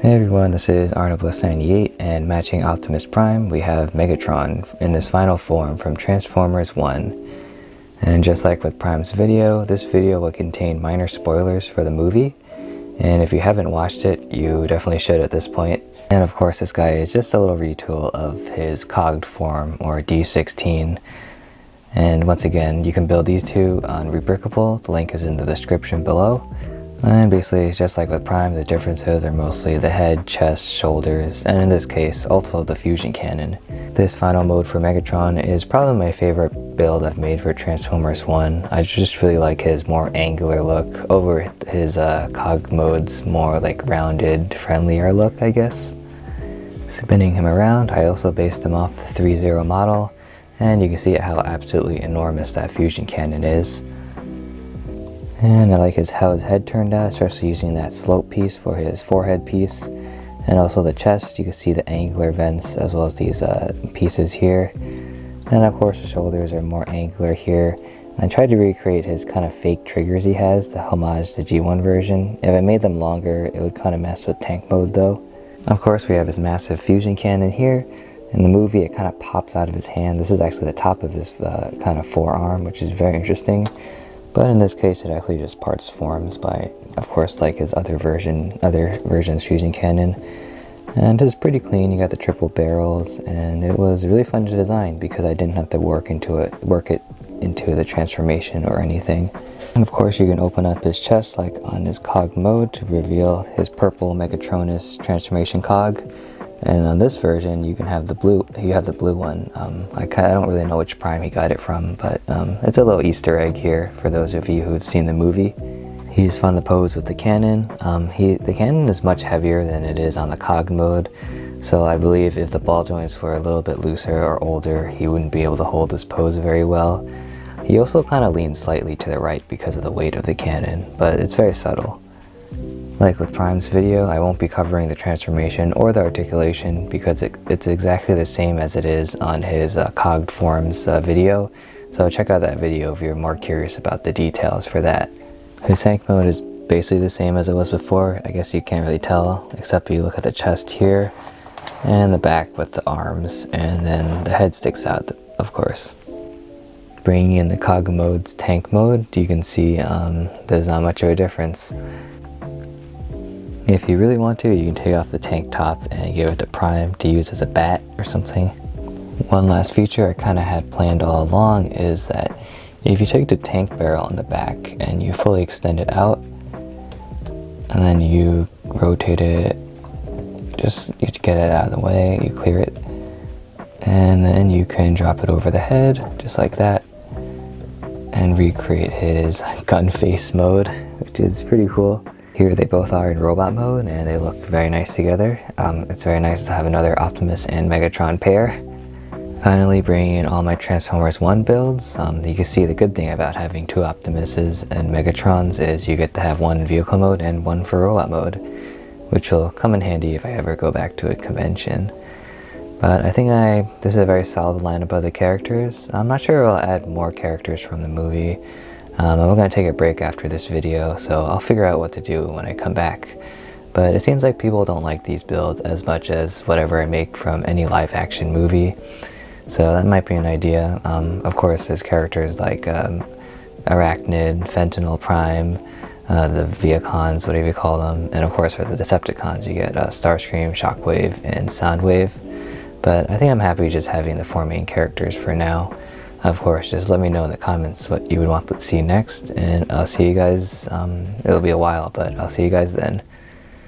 Hey everyone, this is Arnobliss98, and matching Optimus Prime, we have Megatron in his final form from Transformers 1. And just like with Prime's video, this video will contain minor spoilers for the movie. And if you haven't watched it, you definitely should at this point. And of course, this guy is just a little retool of his cogged form, or D16. And once again, you can build these two on Rebrickable. The link is in the description below. And basically, just like with Prime, the differences are mostly the head, chest, shoulders, and in this case, also the fusion cannon. This final mode for Megatron is probably my favorite build I've made for Transformers 1. I just really like his more angular look over his cog mode's more like rounded, friendlier look, I guess. Spinning him around, I also based him off the 3.0 model, and you can see how absolutely enormous that fusion cannon is. And I like how his head turned out, especially using that slope piece for his forehead piece. And also the chest, you can see the angular vents as well as these pieces here. And of course the shoulders are more angular here. And I tried to recreate his kind of fake triggers he has to homage the G1 version. If I made them longer, it would kind of mess with tank mode though. Of course we have his massive fusion cannon here. In the movie it kind of pops out of his hand. This is actually the top of his kind of forearm, which is very interesting. But in this case, it actually just parts forms by, of course, like his other version's fusion cannon. And it's pretty clean. You got the triple barrels, and it was really fun to design because I didn't have to work it into the transformation or anything. And of course, you can open up his chest like on his cog mode to reveal his purple Megatronus transformation cog. And on this version, you can have the blue. You have the blue one. I don't really know which Prime he got it from, but it's a little Easter egg here for those of you who've seen the movie. He's fun to pose with the cannon. The cannon is much heavier than it is on the cog mode, so I believe if the ball joints were a little bit looser or older, he wouldn't be able to hold this pose very well. He also kind of leans slightly to the right because of the weight of the cannon, but it's very subtle. Like with Prime's video, I won't be covering the transformation or the articulation because it's exactly the same as it is on his cogged forms video. So check out that video if you're more curious about the details for that. His tank mode is basically the same as it was before. I guess you can't really tell, except if you look at the chest here and the back with the arms, and then the head sticks out, of course. Bringing in the cog mode's tank mode, you can see there's not much of a difference. If you really want to, you can take off the tank top and give it to Prime to use as a bat or something. One last feature I kind of had planned all along is that if you take the tank barrel in the back and you fully extend it out, and then you rotate it, just you get it out of the way, you clear it, and then you can drop it over the head, just like that, and recreate his gun face mode, which is pretty cool. Here they both are in robot mode and they look very nice together. It's very nice to have another Optimus and Megatron pair. Finally, bringing in all my Transformers 1 builds. You can see the good thing about having two Optimuses and Megatrons is you get to have one in vehicle mode and one for robot mode, which will come in handy if I ever go back to a convention. But I think this is a very solid lineup of the characters. I'm not sure I'll add more characters from the movie. I'm going to take a break after this video, so I'll figure out what to do when I come back. But it seems like people don't like these builds as much as whatever I make from any live action movie. So that might be an idea. Of course, there's characters like Arachnid, Fentanyl Prime, the Viacons, whatever you call them. And of course for the Decepticons you get Starscream, Shockwave, and Soundwave. But I think I'm happy just having the four main characters for now. Of course, just let me know in the comments what you would want to see next, and I'll see you guys, it'll be a while, but I'll see you guys then.